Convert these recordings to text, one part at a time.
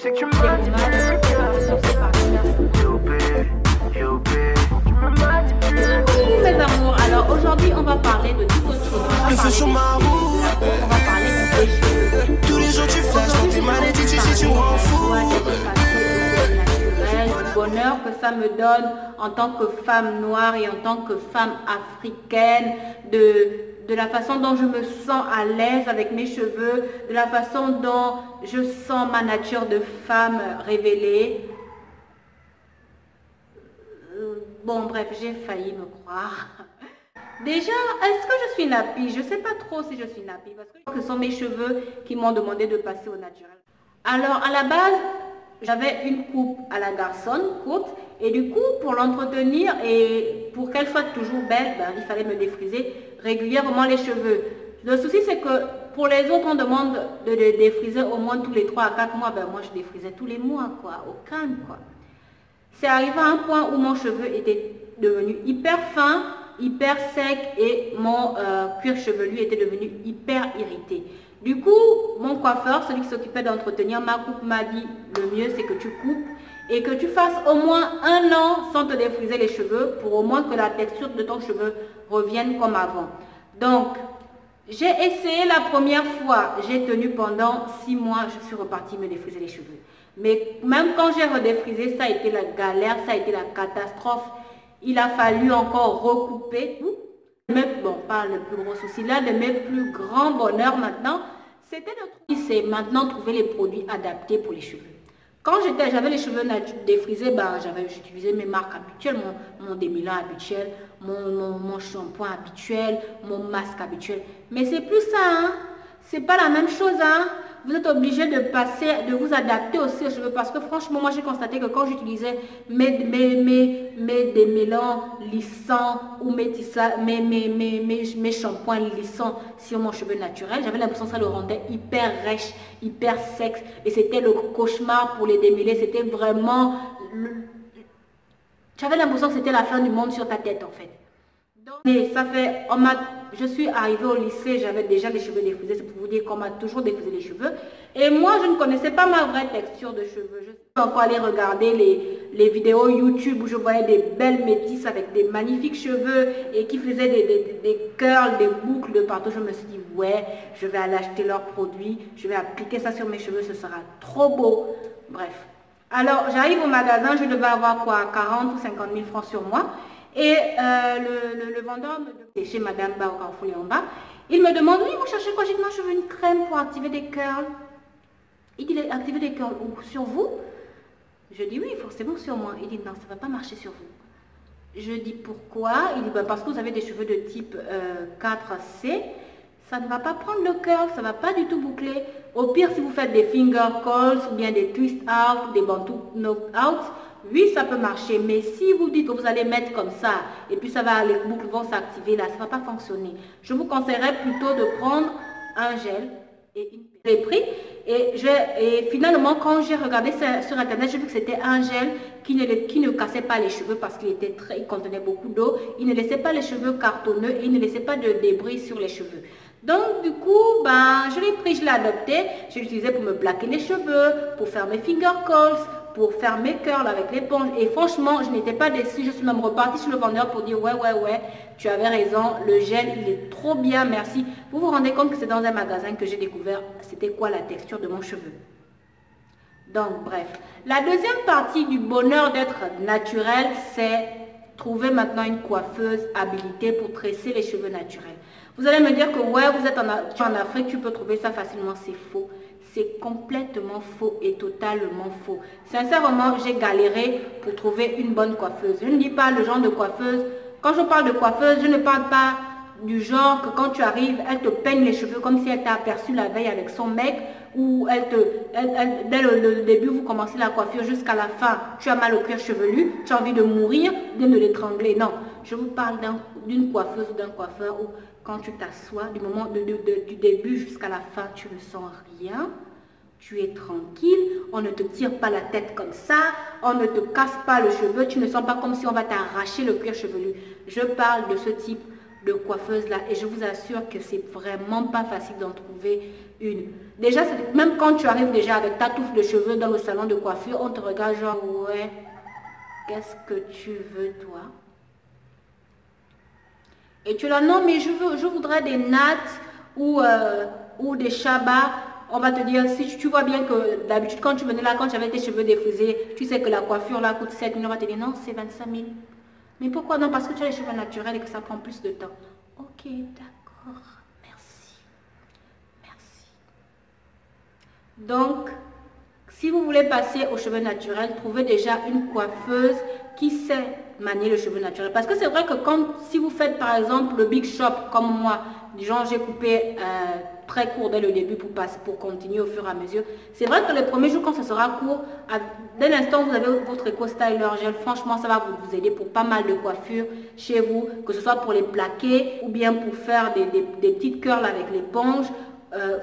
sais que tu m'as dit sur ces parties-là. Coucou mes amours, alors aujourd'hui on va parler de tout autre chose. On va parler des cheveux. Tous les jours tu flashes dans tes maladies, tu sais tu m'en fous. Du bonheur que ça me donne en tant que femme noire et en tant que femme africaine, de la façon dont je me sens à l'aise avec mes cheveux, de la façon dont je sens ma nature de femme révélée. Bon, bref, j'ai failli me croire. Déjà, est-ce que je suis nappie? Je ne sais pas trop si je suis nappie parce que ce sont mes cheveux qui m'ont demandé de passer au naturel. Alors, à la base, j'avais une coupe à la garçonne, courte, et du coup, pour l'entretenir et pour qu'elle soit toujours belle, ben, il fallait me défriser régulièrement les cheveux. Le souci, c'est que pour les autres, on demande de les défriser au moins tous les 3 à 4 mois. Ben, moi, je défrisais tous les mois, quoi, au calme, quoi. C'est arrivé à un point où mon cheveu était devenu hyper fin, hyper sec et mon cuir chevelu était devenu hyper irrité. Du coup, mon coiffeur, celui qui s'occupait d'entretenir ma coupe, m'a dit le mieux c'est que tu coupes et que tu fasses au moins 1 an sans te défriser les cheveux pour au moins que la texture de ton cheveu revienne comme avant. Donc, j'ai essayé la première fois, j'ai tenu pendant 6 mois, je suis repartie me défriser les cheveux. Mais même quand j'ai redéfrisé, ça a été la galère, ça a été la catastrophe. Il a fallu encore recouper tout. Mais bon, pas le plus gros souci là, de mes plus grands bonheurs maintenant, c'est maintenant trouver les produits adaptés pour les cheveux. Quand j'avais les cheveux défrisés, ben, j'utilisais mes marques habituelles, mon démêlant habituel, mon shampoing habituel, mon masque habituel. Mais c'est plus ça, hein? C'est pas la même chose, hein? Vous êtes obligé de vous adapter aussi aux cheveux parce que franchement, moi j'ai constaté que quand j'utilisais mes démêlants lissants ou mes shampoings lissants sur mon cheveu naturel, j'avais l'impression que ça le rendait hyper rêche, hyper sexe et c'était le cauchemar pour les démêler. C'était vraiment... J'avais l'impression que c'était la fin du monde sur ta tête en fait. Et ça fait, je suis arrivée au lycée, j'avais déjà les cheveux défrisés, c'est pour vous dire qu'on m'a toujours défrisé les cheveux. Et moi, je ne connaissais pas ma vraie texture de cheveux. Je suis encore allée regarder les vidéos YouTube où je voyais des belles métisses avec des magnifiques cheveux et qui faisaient des curls, des boucles de partout. Je me suis dit, ouais, je vais aller acheter leurs produits, je vais appliquer ça sur mes cheveux, ce sera trop beau. Bref. Alors, j'arrive au magasin, je devais avoir quoi, 40 ou 50 000 francs sur moi. Et le vendeur me demande, chez Madame Ba au Carrefour en bas, il me demande, oui, vous cherchez quoi? J'ai dit, moi, je veux une crème pour activer des curls. Il dit, activer des curls où? Sur vous? Je dis, oui, forcément sur moi. Il dit, non, ça ne va pas marcher sur vous. Je dis, pourquoi? Il dit, ben, parce que vous avez des cheveux de type 4C. Ça ne va pas prendre le curl, ça ne va pas du tout boucler. Au pire, si vous faites des finger curls ou bien des twist out, des bantu knock-out, oui, ça peut marcher, mais si vous dites que vous allez mettre comme ça, et puis les boucles vont s'activer là, ça ne va pas fonctionner. Je vous conseillerais plutôt de prendre un gel et j'ai pris. Et finalement, quand j'ai regardé sur Internet, j'ai vu que c'était un gel qui ne cassait pas les cheveux parce qu'il contenait beaucoup d'eau. Il ne laissait pas les cheveux cartonneux et il ne laissait pas de débris sur les cheveux. Donc du coup, ben, je l'ai pris, je l'ai adopté. Je l'utilisais pour me plaquer les cheveux, pour faire mes finger curls, pour faire mes curls avec l'éponge. Et franchement, je n'étais pas déçue. Je suis même repartie sur le vendeur pour dire, ouais, tu avais raison. Le gel, il est trop bien, merci. Vous vous rendez compte que c'est dans un magasin que j'ai découvert c'était quoi la texture de mon cheveu. Donc, bref. La deuxième partie du bonheur d'être naturel, c'est trouver maintenant une coiffeuse habilitée pour tresser les cheveux naturels. Vous allez me dire que ouais, vous êtes en Afrique, tu peux trouver ça facilement. C'est faux. C'est complètement faux et totalement faux. Sincèrement, j'ai galéré pour trouver une bonne coiffeuse. Je ne dis pas le genre de coiffeuse. Quand je parle de coiffeuse, je ne parle pas du genre que quand tu arrives, elle te peigne les cheveux comme si elle t'a aperçu la veille avec son mec, ou dès le début, vous commencez la coiffure jusqu'à la fin. Tu as mal au cuir chevelu, tu as envie de mourir, de l'étrangler. Non, je vous parle d'une coiffeuse ou d'un coiffeur où quand tu t'assois, du moment du début jusqu'à la fin, tu ne sens rien. Tu es tranquille, on ne te tire pas la tête comme ça, on ne te casse pas le cheveu, tu ne sens pas comme si on va t'arracher le cuir chevelu. Je parle de ce type de coiffeuses là et je vous assure que c'est vraiment pas facile d'en trouver une. Déjà, même quand tu arrives déjà avec ta touffe de cheveux dans le salon de coiffure, on te regarde genre ouais, qu'est-ce que tu veux toi? Et tu es là, non mais je voudrais des nattes ou des chabas. On va te dire, si tu vois bien que d'habitude quand tu venais là, quand tu avais tes cheveux défrisés, tu sais que la coiffure là coûte 7 000, on va te dire non, c'est 25 000. Mais pourquoi non? Parce que tu as les cheveux naturels et que ça prend plus de temps. Ok, d'accord, merci. Merci. Donc, si vous voulez passer aux cheveux naturels, trouvez déjà une coiffeuse qui sait manier le cheveu naturel. Parce que c'est vrai que si vous faites par exemple le big shop comme moi, genre j'ai coupé très court dès le début pour continuer au fur et à mesure. C'est vrai que les premiers jours quand ce sera court, dès l'instant où vous avez votre Eco Styler gel, franchement ça va vous aider pour pas mal de coiffures chez vous, que ce soit pour les plaquer ou bien pour faire des petites curls avec l'éponge.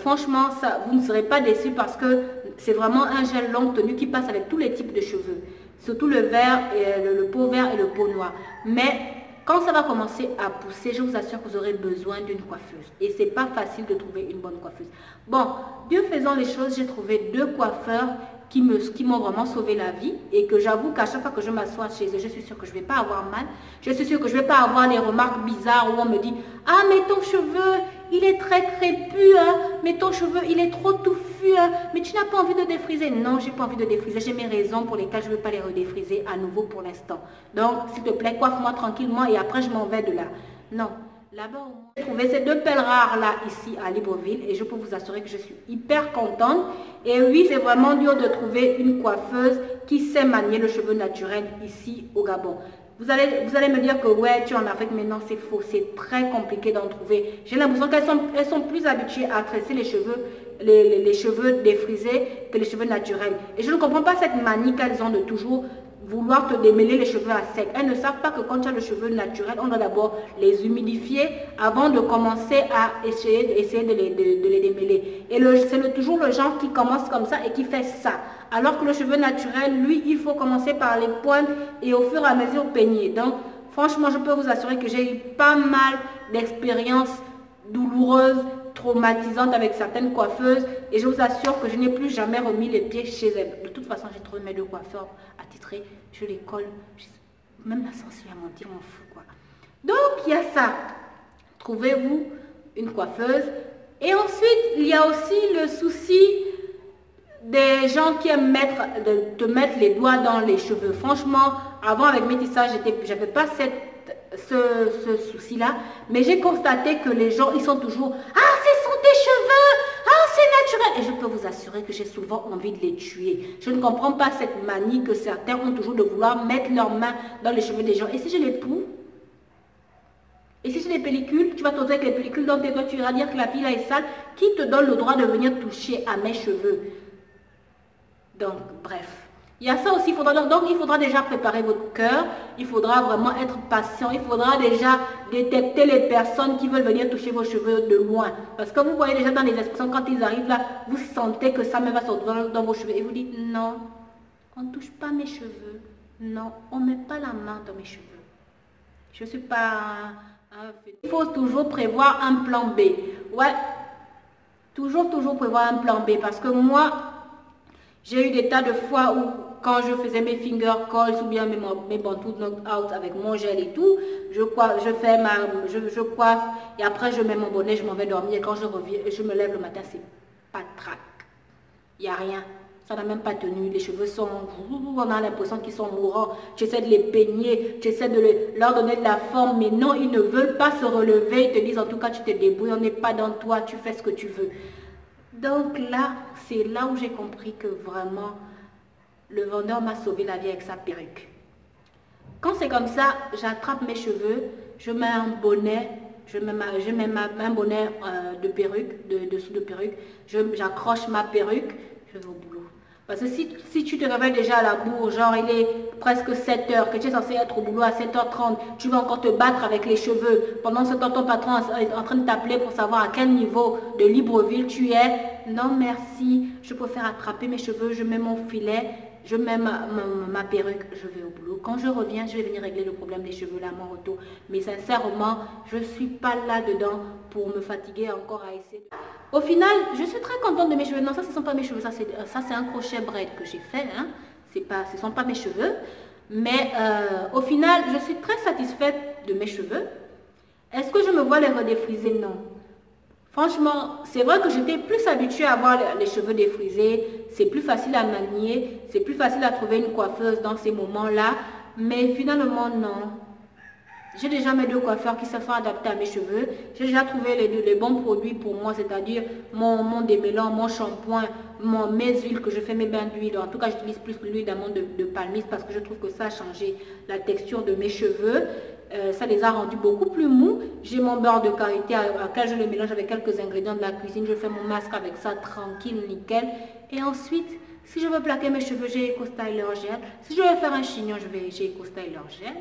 Franchement, ça, vous ne serez pas déçus parce que c'est vraiment un gel longue tenue qui passe avec tous les types de cheveux. Surtout le vert, le peau vert et le peau noir. Mais quand ça va commencer à pousser, je vous assure que vous aurez besoin d'une coiffeuse. Et c'est pas facile de trouver une bonne coiffeuse. Bon, Dieu faisant les choses, j'ai trouvé 2 coiffeurs qui m'ont vraiment sauvé la vie. Et que j'avoue qu'à chaque fois que je m'assois chez eux, je suis sûre que je ne vais pas avoir mal. Je suis sûre que je ne vais pas avoir les remarques bizarres où on me dit « Ah, mais ton cheveu, il est très crépus, hein, mais ton cheveu, il est trop touffu, hein, mais tu n'as pas envie de défriser. » Non, j'ai pas envie de défriser. J'ai mes raisons pour lesquelles je ne veux pas les redéfriser à nouveau pour l'instant. Donc, s'il te plaît, coiffe-moi tranquillement et après, je m'en vais de là. Non. Là-bas, au moins, j'ai trouvé ces 2 pelles rares là, ici à Libreville et je peux vous assurer que je suis hyper contente. Et oui, c'est vraiment dur de trouver une coiffeuse qui sait manier le cheveu naturel ici au Gabon. Vous allez me dire que ouais, tu es en Afrique, mais non, c'est faux. C'est très compliqué d'en trouver. J'ai l'impression qu'elles sont plus habituées à tresser les cheveux défrisés que les cheveux naturels. Et je ne comprends pas cette manie qu'elles ont de toujours vouloir te démêler les cheveux à sec. Elles ne savent pas que quand tu as le cheveu naturel, on doit d'abord les humidifier avant de commencer à essayer de les démêler. Et c'est toujours le genre qui commence comme ça et qui fait ça. Alors que le cheveu naturel, lui, il faut commencer par les pointes et au fur et à mesure peigner. Donc, franchement, je peux vous assurer que j'ai eu pas mal d'expériences douloureuses, traumatisantes avec certaines coiffeuses et je vous assure que je n'ai plus jamais remis les pieds chez elles. De toute façon, j'ai trouvé mes 2 coiffeurs attitrés, je les colle, même la sorcière mentir, m'en fout quoi. Donc, il y a ça. Trouvez-vous une coiffeuse. Et ensuite, il y a aussi le souci des gens qui aiment te mettre les doigts dans les cheveux. Franchement, avant avec Métissage, j'avais pas ce souci-là. Mais j'ai constaté que les gens, ils sont toujours « Ah, ce sont tes cheveux! Ah, c'est naturel !» Et je peux vous assurer que j'ai souvent envie de les tuer. Je ne comprends pas cette manie que certains ont toujours de vouloir mettre leurs mains dans les cheveux des gens. Et si je les pousse? Et si j'ai des pellicules, tu vas t'oser avec les pellicules dans tes doigts, tu iras dire que la fille là est sale. Qui te donne le droit de venir toucher à mes cheveux? Donc, bref. Il y a ça aussi, donc il faudra déjà préparer votre cœur, il faudra vraiment être patient, il faudra déjà détecter les personnes qui veulent venir toucher vos cheveux de loin. Parce que vous voyez déjà dans les expressions, quand ils arrivent là, vous sentez que ça me va sortir dans vos cheveux. Et vous dites, non, on ne touche pas mes cheveux. Non, on ne met pas la main dans mes cheveux. Je ne suis pas... Il faut toujours prévoir un plan B. Ouais, toujours prévoir un plan B. Parce que moi, j'ai eu des tas de fois où, quand je faisais mes finger calls ou bien mes bantous knock-out avec mon gel et tout, je coiffe et après je mets mon bonnet, je m'en vais dormir et quand je reviens, je me lève le matin, c'est pas de trac. Il n'y a rien. Ça n'a même pas tenu. Les cheveux sont... On a l'impression qu'ils sont mourants. Tu essaies de les peigner, tu essaies de leur donner de la forme, mais non, ils ne veulent pas se relever. Ils te disent en tout cas, tu te débrouilles, on n'est pas dans toi, tu fais ce que tu veux. Donc là, c'est là où j'ai compris que vraiment, le vendeur m'a sauvé la vie avec sa perruque. Quand c'est comme ça, j'attrape mes cheveux, je mets un bonnet, je mets un bonnet de perruque, dessous de perruque, j'accroche ma perruque, je vais au boulot. Parce que si tu te réveilles déjà à la bourre, genre il est presque 7 h, que tu es censé être au boulot à 7h30, tu vas encore te battre avec les cheveux. Pendant ce temps, ton patron est en train de t'appeler pour savoir à quel niveau de Libreville tu es. Non merci, je préfère attraper mes cheveux, je mets mon filet je mets ma perruque, je vais au boulot. Quand je reviens, je vais venir régler le problème des cheveux là, mon retour. Mais sincèrement, je ne suis pas là-dedans pour me fatiguer encore à essayer. Au final, je suis très contente de mes cheveux. Non, ça, ce ne sont pas mes cheveux. Ça, c'est un crochet braid que j'ai fait. Hein. Ce ne sont pas mes cheveux. Mais au final, je suis très satisfaite de mes cheveux. Est-ce que je me vois les redéfriser? Non. Franchement, c'est vrai que j'étais plus habituée à avoir les cheveux défrisés. C'est plus facile à manier. C'est plus facile à trouver une coiffeuse dans ces moments-là. Mais finalement, non. J'ai déjà mes 2 coiffeurs qui se sont adaptés à mes cheveux. J'ai déjà trouvé les bons produits pour moi, c'est-à-dire mon démêlant, mon shampoing, mes huiles que je fais mes bains d'huile. En tout cas, j'utilise plus l'huile d'amande de palmiste parce que je trouve que ça a changé la texture de mes cheveux. Ça les a rendus beaucoup plus mous. J'ai mon beurre de karité à laquelle je le mélange avec quelques ingrédients de la cuisine. Je fais mon masque avec ça tranquille, nickel. Et ensuite, si je veux plaquer mes cheveux, j'ai Eco Styler Gel. Si je veux faire un chignon, j'ai Eco Styler Gel.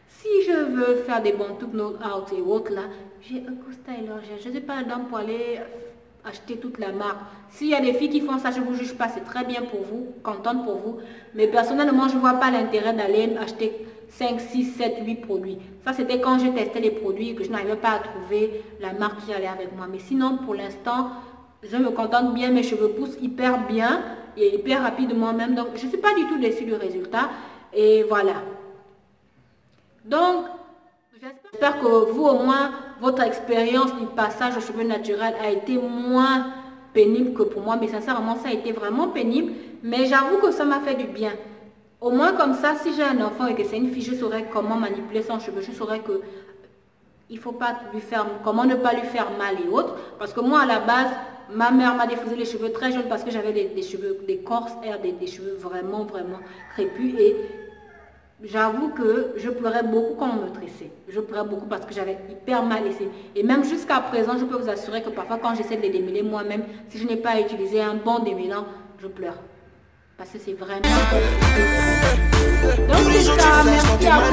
Si je veux faire des bons trucs no out et autres là, j'ai Eco Styler Gel. Je ne suis pas dedans pour aller acheter toute la marque. S'il y a des filles qui font ça, je ne vous juge pas, c'est très bien pour vous, contente pour vous. Mais personnellement, je ne vois pas l'intérêt d'aller acheter 5, 6, 7, 8 produits. Ça, c'était quand je testais les produits et que je n'arrivais pas à trouver la marque qui allait avec moi. Mais sinon, pour l'instant, je me contente bien, mes cheveux poussent hyper bien et hyper rapidement même. Donc, je ne suis pas du tout déçue du résultat. Et voilà. Donc, j'espère que vous, au moins, votre expérience du passage aux cheveux naturels a été moins pénible que pour moi. Mais sincèrement, ça a été vraiment pénible. Mais j'avoue que ça m'a fait du bien. Au moins comme ça, si j'ai un enfant et que c'est une fille, je saurais comment manipuler son cheveu. Je saurais que il faut pas lui faire, comment ne pas lui faire mal et autres. Parce que moi, à la base, ma mère m'a défrisé les cheveux très jeunes parce que j'avais des cheveux, des corses air, des cheveux vraiment, vraiment crépus. Et j'avoue que je pleurais beaucoup quand on me tressait. Je pleurais beaucoup parce que j'avais hyper mal laissé. Et même jusqu'à présent, je peux vous assurer que parfois quand j'essaie de les démêler moi-même, si je n'ai pas utilisé un bon démêlant, je pleure. Parce que c'est vraiment... Donc c'est ça, merci à